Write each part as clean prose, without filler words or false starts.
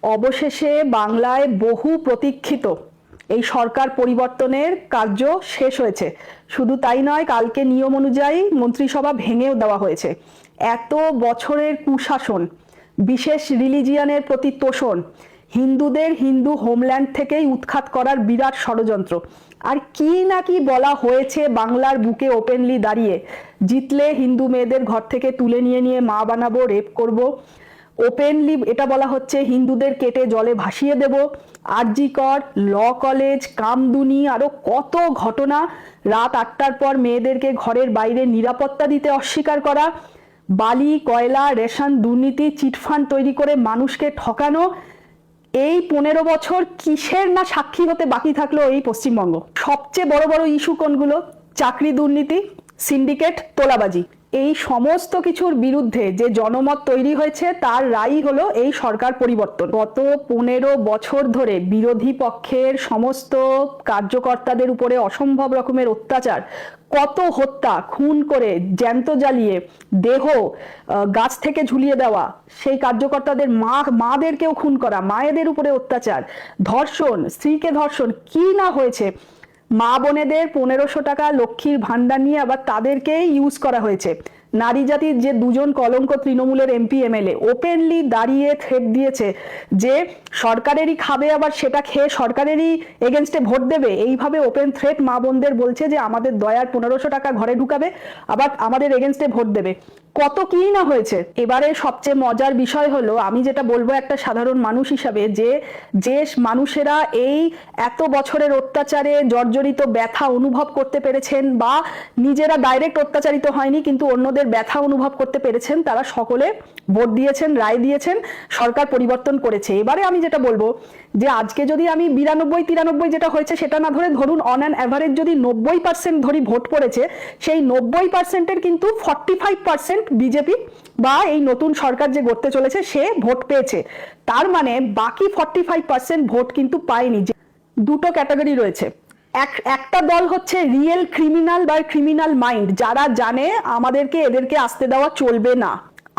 অবশেষে বাংলায় বহু প্রতীক্ষিত এই সরকার পরিবর্তনের কার্য শেষ হয়েছে। শুধু তাই নয়, কালকে নিয়ম অনুযায়ী মন্ত্রিসভা ভেঙেও দেওয়া হয়েছে। এত বছরের কুশাসন, বিশেষ রিলিজিয়ানের প্রতি তোষণ, হিন্দুদের হিন্দু হোমল্যান্ড থেকেই উৎখাত করার বিরাট ষড়যন্ত্র, আর কি না কি বলা হয়েছে বাংলার বুকে ওপেনলি দাঁড়িয়ে, জিতলে হিন্দু মেয়েদের ঘর থেকে তুলে নিয়ে নিয়ে মা বানাবো, রেপ করব। ওপেনলি এটা বলা হচ্ছে হিন্দুদের কেটে জলে ভাসিয়ে দেব। আরজি কর, ল কলেজ, কামদুনি, আরো কত ঘটনা। রাত 8টার পর মেয়েদেরকে ঘরের বাইরে নিরাপত্তা দিতে অস্বীকার করা, বালি কয়লা রেশন দুর্নীতি, চিটফান্ড তৈরি করে মানুষকে ঠকানো। এই 15 বছর কিসের না সাক্ষী হতে বাকি থাকলো এই পশ্চিমবঙ্গ। সবচেয়ে বড় বড় ইস্যু কোনগুলো? চাকরি দুর্নীতি, সিন্ডিকেট, তোলাবাজি। এই সমস্ত কিছুর বিরুদ্ধে যে জনমত তৈরি হয়েছে তার রায়ই হলো এই সরকার পরিবর্তন। গত 15 বছর ধরে বিরোধী পক্ষের সমস্ত কার্যকর্তাদের উপরে অসম্ভব রকমের অত্যাচার, কত হত্যা, খুন করে জ্যান্ত জ্বালিয়ে দেহ গাছ থেকে ঝুলিয়ে দেওয়া, সেই কার্যকর্তাদের মাদেরকেও খুন করা, মায়েদের উপরে অত্যাচার, ধর্ষণ, স্ত্রীকে ধর্ষণ, কি না হয়েছে। মা বোনেদের 1500 টাকা লক্ষ্মীর ভান্ডার নিয়ে আবার তাদেরকেই ইউজ করা হয়েছে। নারী জাতির যে দুজন কলঙ্ক তৃণমূলের এমপি এমএলএ ওপেনলি দাঁড়িয়ে থ্রেট দিয়েছে যে সরকারেরই খাবে, আবার সেটা খেয়ে সরকারেরই এগেনস্টে ভোট দেবে। এইভাবে ওপেন থ্রেট মা বোনদের বলছে যে আমাদের দয়ার 1500 টাকা ঘরে ঢুকাবে, আবার আমাদের এগেনস্টে ভোট দেবে। কত কি না হয়েছে। এবারে সবচেয়ে মজার বিষয় হলো, আমি যেটা বলবো একটা সাধারণ মানুষ হিসাবে, যে যে মানুষেরা এই এত বছরের অত্যাচারে জর্জরিত ব্যথা অনুভব করতে পেরেছেন, বা নিজেরা ডাইরেক্ট অত্যাচারিত হয়নি কিন্তু অন্যদের ব্যথা অনুভব করতে পেরেছেন, তারা সকলে ভোট দিয়েছেন, রায় দিয়েছেন, সরকার পরিবর্তন করেছে। এবারে আমি যেটা বলবো যে আজকে যদি আমি 92-93 যেটা হয়েছে সেটা না ধরে, ধরুন অন অ্যান অ্যাভারেজ যদি 90% ধরি ভোট পড়েছে, সেই 90%-এর কিন্তু 45% বিজেপি বা এই নতুন সরকার যে গড়তে চলেছে সে ভোট পেয়েছে। তার মানে বাকি 45% ভোট কিন্তু পায়নি। দুটো ক্যাটাগরি রয়েছে। একটা দল হচ্ছে রিয়েল ক্রিমিনাল বা ক্রিমিনাল মাইন্ড, যারা জানে আমাদেরকে এদেরকে আসতে দেওয়া চলবে না।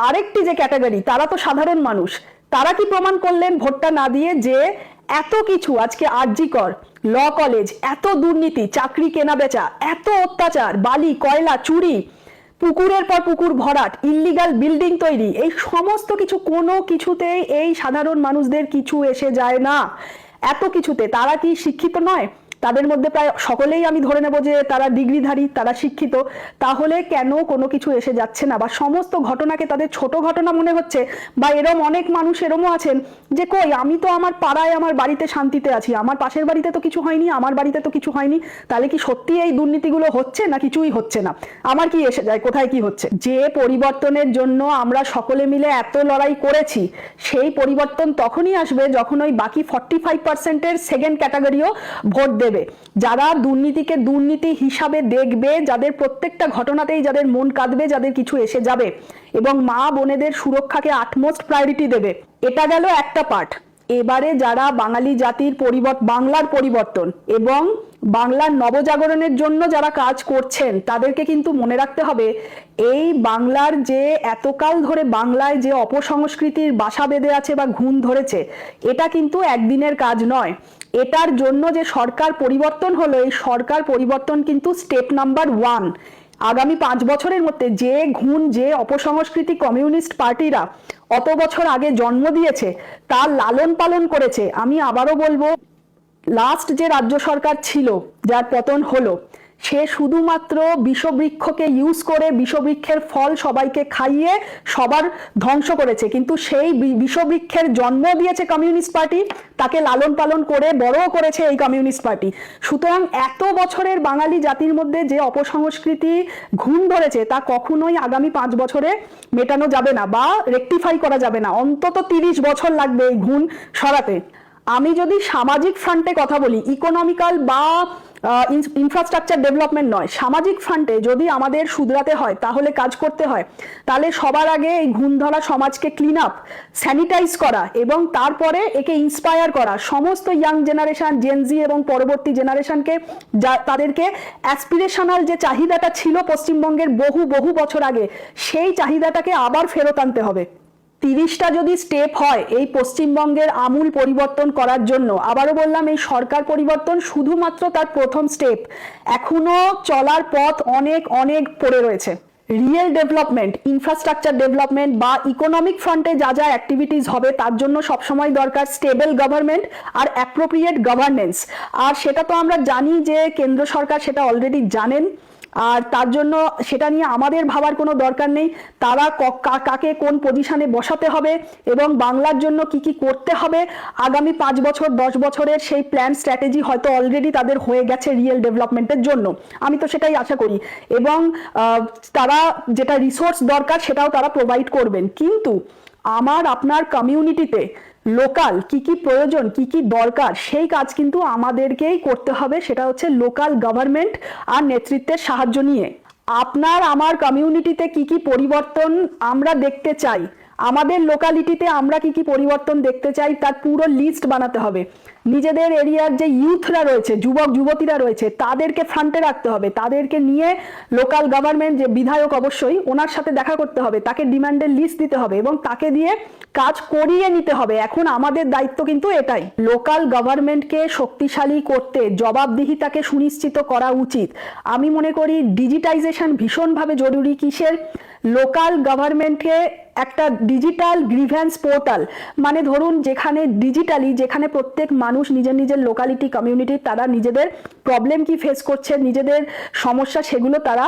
আরেকটি যে ক্যাটাগরি, তারা তো সাধারণ মানুষ। তারা কি প্রমাণ করলেন ভোটটা না দিয়ে? যে এত কিছু, আজকে আরজি কর, ল কলেজ, এত দুর্নীতি, চাকরি কেনা বেচা, এত অত্যাচার, বালি কয়লা চুরি, পুকুরের পর পুকুর ভরাট, ইল্লিগাল বিল্ডিং তৈরি, এই সমস্ত কিছু কোনো কিছুতেই এই সাধারণ মানুষদের কিছু এসে যায় না। এত কিছুতে তারা কি শিক্ষিত নয়? তাদের মধ্যে প্রায় সকলেই আমি ধরে নেব যে তারা ডিগ্রিধারী, তারা শিক্ষিত। তাহলে কেন কোনো কিছু এসে যাচ্ছে না? বা সমস্ত ঘটনাকে তাদের ছোট ঘটনা মনে হচ্ছে? বা এরম অনেক মানুষ এরমও আছেন যে কই, আমি তো আমার পাড়ায় আমার বাড়িতে শান্তিতে আছি, আমার পাশের বাড়িতে তো কিছু হয়নি, আমার বাড়িতে তো কিছু হয়নি। তাহলে কি সত্যি এই দুর্নীতিগুলো হচ্ছে না কিছুই হচ্ছে না? আমার কি এসে যায় কোথায় কি হচ্ছে? যে পরিবর্তনের জন্য আমরা সকলে মিলে এত লড়াই করেছি, সেই পরিবর্তন তখনই আসবে যখন ওই বাকি 45%-এর সেকেন্ড ক্যাটাগরিও ভোট দেবে, যারা দুর্নীতিকে দুর্নীতি হিসাবে দেখবে, যাদের প্রত্যেকটা ঘটনাতেই যাদের মন কাঁদবে, যাদের কিছু এসে যাবে, এবং মা বোনেদের সুরক্ষাকে আটমোস্ট প্রায়োরিটি দেবে। এটা গেল একটা পার্ট। এবারে যারা বাঙালি জাতির বাংলার পরিবর্তন এবং বাংলার নবজাগরণের জন্য যারা কাজ করছেন, তাদেরকে কিন্তু মনে রাখতে হবে, এই বাংলার যে এতকাল ধরে বাংলায় যে অপসংস্কৃতির বাসা বেঁধে আছে বা ঘুণ ধরেছে, এটা কিন্তু একদিনের কাজ নয়। এটার জন্য যে সরকার পরিবর্তন হলো, এই সরকার পরিবর্তন কিন্তু স্টেপ নাম্বার 1। আগামী 5 বছরের মধ্যে যে ঘুণ, যে অপসংস্কৃতি কমিউনিস্ট পার্টিরা অত বছর আগে জন্ম দিয়েছে, তার লালন পালন করেছে। আমি আবারও বলবো, লাস্ট যে রাজ্য সরকার ছিল যার পতন হলো, সে শুধুমাত্র বিষবৃক্ষকে ইউজ করে বিষবৃক্ষের ফল সবাইকে খাইয়ে সবার ধ্বংস করেছে, কিন্তু সেই বিষবৃক্ষের জন্ম দিয়েছে কমিউনিস্ট পার্টি, তাকে লালন পালন করে বড় করেছে এই কমিউনিস্ট পার্টি। সুতরাং এত বছরের বাঙালি জাতির মধ্যে যে অপসংস্কৃতি ঘুণ ধরেছে, তা কখনোই আগামী 5 বছরে মেটানো যাবে না বা রেকটিফাই করা যাবে না। অন্তত 30 বছর লাগবে এই ঘুণ সরাতে। আমি যদি সামাজিক ফ্রন্টে কথা বলি, ইকোনমিক্যাল বা ইনফ্রাস্ট্রাকচার ডেভেলপমেন্ট নয়, সামাজিক ফ্রন্টে যদি আমাদের শুধরাতে হয়, তাহলে কাজ করতে হয়, তাহলে সবার আগে এই ঘুণ ধরা সমাজকে ক্লিন আপ, স্যানিটাইজ করা, এবং তারপরে একে ইন্সপায়ার করা। সমস্ত ইয়াং জেনারেশন, জেনজি এবং পরবর্তী জেনারেশনকে, তাদেরকে অ্যাসপিরেশনাল যে চাহিদাটা ছিল পশ্চিমবঙ্গের বহু বহু বছর আগে, সেই চাহিদাটাকে আবার ফেরত আনতে হবে। 30টা যদি স্টেপ হয় এই পশ্চিমবঙ্গের আমূল পরিবর্তন করার জন্য, আবারও বললাম এই সরকার পরিবর্তন শুধুমাত্র তার প্রথম স্টেপ, এখনো চলার পথ অনেক অনেক পড়ে রয়েছে। রিয়েল ডেভেলপমেন্ট, ইনফ্রাস্ট্রাকচার ডেভেলপমেন্ট বা ইকোনমিক ফ্রন্টে যা যা অ্যাক্টিভিটিস হবে তার জন্য সবসময় দরকার স্টেবল গভর্নমেন্ট আর অ্যাপ্রোপ্রিয়েট গভর্নেন্স। আর সেটা তো আমরা জানি যে কেন্দ্র সরকার সেটা অলরেডি জানেন, আর তার জন্য সেটা নিয়ে আমাদের ভাবার কোনো দরকার নেই। তারা কাকে কোন পজিশনে বসাতে হবে এবং বাংলার জন্য কি কি করতে হবে আগামী 5 বছর 10 বছরের সেই প্ল্যান স্ট্র্যাটেজি হয়তো অলরেডি তাদের হয়ে গেছে রিয়েল ডেভেলপমেন্টের জন্য, আমি তো সেটাই আশা করি। এবং তারা যেটা রিসোর্স দরকার সেটাও তারা প্রোভাইড করবেন। কিন্তু আমার আপনার কমিউনিটিতে লোকাল কি কি প্রয়োজন কি কি দরকার সেই কাজ কিন্তু আমাদেরকেই করতে হবে, সেটা হচ্ছে লোকাল গভর্নমেন্ট আর নেতৃত্বের সাহায্য নিয়ে। আপনার আমার কমিউনিটিতে কি কি পরিবর্তন আমরা দেখতে চাই, আমাদের লোকালিটিতে আমরা কি কি পরিবর্তন দেখতে চাই তার পুরো লিস্ট বানাতে হবে। নিজেদের এরিয়ার যে ইউথরা রয়েছে, যুবক যুবতীরা রয়েছে, তাদেরকে ফ্রন্টে রাখতে হবে, তাদেরকে নিয়ে লোকাল গভর্নমেন্ট যে বিধায়ক অবশ্যই ওনার সাথে দেখা করতে হবে, তাকে ডিমান্ডের লিস্ট দিতে হবে এবং তাকে দিয়ে কাজ করিয়ে নিতে হবে। এখন আমাদের দায়িত্ব কিন্তু এটাই, লোকাল গভর্নমেন্টকে শক্তিশালী করতে জবাবদিহিতাকে সুনিশ্চিত করা উচিত। আমি মনে করি ডিজিটাইজেশন ভীষণভাবে জরুরি। কিসের? লোকাল গভর্নমেন্টকে একটা ডিজিটাল গ্রিভ্যান্স পোর্টাল, মানে ধরুন যেখানে ডিজিটালি, যেখানে প্রত্যেক মানুষ নিজের নিজের লোকালিটি কমিউনিটি তারা নিজেদের প্রবলেম কি ফেস করছে, নিজেদের সমস্যা সেগুলো তারা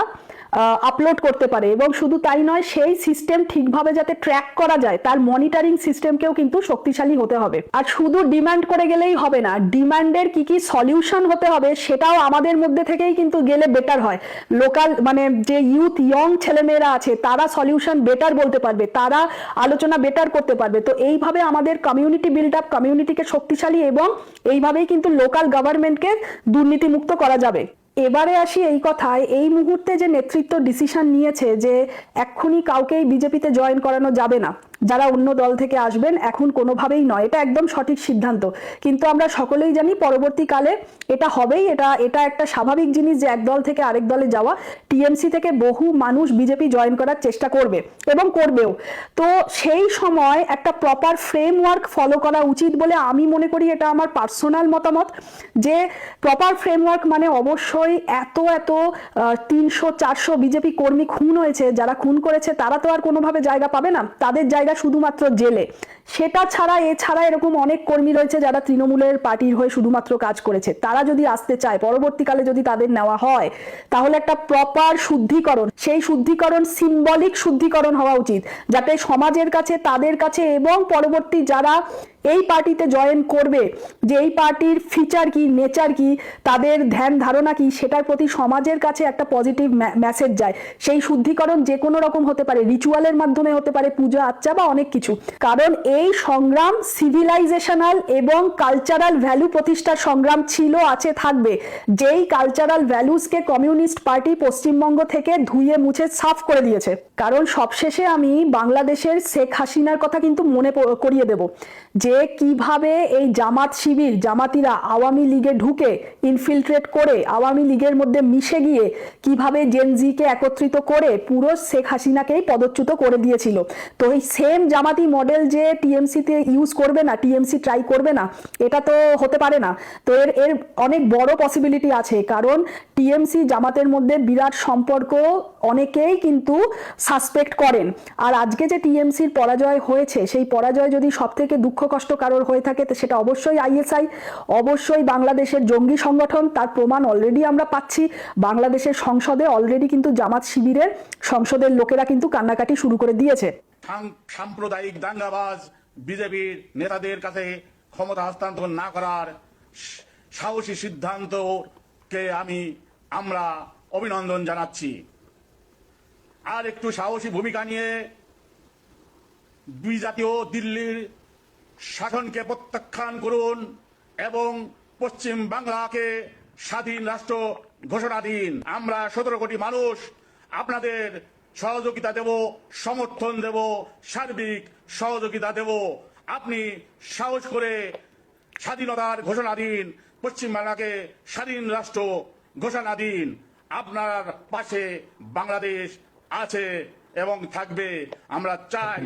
আপলোড করতে পারে। এবং শুধু তাই নয়, সেই সিস্টেম ঠিকভাবে যাতে ট্র্যাক করা যায় তার মনিটরিং সিস্টেমকেও কিন্তু শক্তিশালী হতে হবে। আর শুধু ডিমান্ড করে গেলেই হবে না, ডিমান্ডের কি কি সলিউশন হতে হবে সেটাও আমাদের মধ্যে থেকেই কিন্তু গেলে বেটার হয়। লোকাল মানে যে ইউথ ইয়ং ছেলেমেয়েরা আছে তারা সলিউশন বেটার বলতে পারবে, তারা আলোচনা বেটার করতে পারবে। তো এইভাবে আমাদের কমিউনিটি বিল্ড আপ, কমিউনিটিকে শক্তিশালী এবং এইভাবেই কিন্তু লোকাল গভর্নমেন্টকে দুর্নীতিমুক্ত করা যাবে। এবারে আসি এই কথায়, এই মুহূর্তে যে নেতৃত্ব ডিসিশন নিয়েছে যে এক্ষুনি কাউকেই বিজেপিতে জয়েন করানো যাবে না, যারা অন্য দল থেকে আসবেন এখন কোনোভাবেই নয়, এটা একদম সঠিক সিদ্ধান্ত। কিন্তু আমরা সকলেই জানি পরবর্তীকালে এটা হবেই, এটা একটা স্বাভাবিক জিনিস যে এক দল থেকে আরেক দলে যাওয়া। টিএমসি থেকে বহু মানুষ বিজেপি জয়েন করার চেষ্টা করবে এবং করবেও। তো সেই সময় একটা প্রপার ফ্রেমওয়ার্ক ফলো করা উচিত বলে আমি মনে করি, এটা আমার পার্সোনাল মতামত। যে প্রপার ফ্রেমওয়ার্ক মানে অবশ্যই এত 300-400 বিজেপি কর্মী খুন হয়েছে, যারা খুন করেছে তারা তো আর কোনোভাবে জায়গা পাবে না, তাদের জায়গা শুধুমাত্র জেলে। সেটা ছাড়া এছাড়া এরকম অনেক কর্মী রয়েছে যারা তৃণমূলের পার্টির হয়ে শুধুমাত্র কাজ করেছে, তারা যদি আসতে চায় পরবর্তীকালে যদি তাদের নেওয়া হয় তাহলে একটা প্রপার শুদ্ধিকরণ, সেই শুদ্ধিকরণ সিম্বলিক শুদ্ধিকরণ হওয়া উচিত, যাতে সমাজের কাছে, তাদের কাছে এবং পরবর্তী যারা এই পার্টিতে জয়েন করবে যে এই পার্টির ফিচার কি, নেচার কি, তাদের ধ্যান ধারণা কি, সেটার প্রতি সমাজের কাছে একটা পজিটিভ মেসেজ যায়। সেই শুদ্ধিকরণ যে কোনো রকম হতে পারে, রিচুয়ালের মাধ্যমে হতে পারে, পূজা আচ্চা বা অনেক কিছু। কারণ এই সংগ্রাম সিভিলাইজেশনাল এবং কালচারাল ভ্যালু প্রতিষ্ঠার সংগ্রাম ছিল, আছে, থাকবে। যেই কালচারাল ভ্যালুসকে কমিউনিস্ট পার্টি পশ্চিমবঙ্গ থেকে ধুয়ে মুছে সাফ করে দিয়েছে। কারণ সবশেষে আমি বাংলাদেশের শেখ হাসিনার কথা কিন্তু মনে করিয়ে দেব, যে কিভাবে এই জামাত শিবির, জামাতিরা আওয়ামী লীগে ঢুকে ইনফিলট্রেট করে আওয়ামী লীগের মধ্যে মিশে গিয়ে কিভাবে জেনজিকে একত্রিত করে পুরো শেখ হাসিনাকেই পদচ্যুত করে দিয়েছিল। তো এই সেম জামাতি মডেল যে টিএমসিতে ইউজ করবে না, টিএমসি ট্রাই করবে না, এটা তো হতে পারে না। তো এর অনেক বড় পসিবিলিটি আছে, কারণ টিএমসি জামাতের মধ্যে বিরাট সম্পর্ক অনেকেই কিন্তু সাসপেক্ট করেন। আর আজকে যে টিএমসির পরাজয় হয়েছে, সেই পরাজয় যদি সব থেকে দুঃখ কষ্ট কারোর হয়ে থাকে তো সেটা অবশ্যই আইএসআই, অবশ্যই বাংলাদেশের জঙ্গি সংগঠন। তার প্রমাণ অলরেডি আমরা পাচ্ছি, বাংলাদেশের সংসদে অলরেডি কিন্তু জামাত শিবিরের সংসদের লোকেরা কিন্তু কান্নাকাটি শুরু করে দিয়েছে। সাম্প্রদায়িক দাঙ্গাবাজ বিজেপির নেতাদের কাছে ক্ষমতা হস্তান্তর না করার সাহসী সিদ্ধান্তকে আমরা অভিনন্দন জানাচ্ছি। আর একটু সাহসী ভূমিকা নিয়ে দুই জাতীয় দিল্লির শাসনকে প্রত্যাখ্যান করুন এবং পশ্চিম বাংলাকে স্বাধীন রাষ্ট্র ঘোষণা দিন। আমরা 17 কোটি মানুষ আপনাদের সহযোগিতা দেব, সমর্থন দেব, সার্বিক সহযোগিতা দেব। আপনি সাহস করে স্বাধীনতার ঘোষণা দিন, পশ্চিম বাংলাকে স্বাধীন রাষ্ট্র ঘোষণা দিন। আপনার পাশে বাংলাদেশ আছে এবং থাকবে। আমরা চাই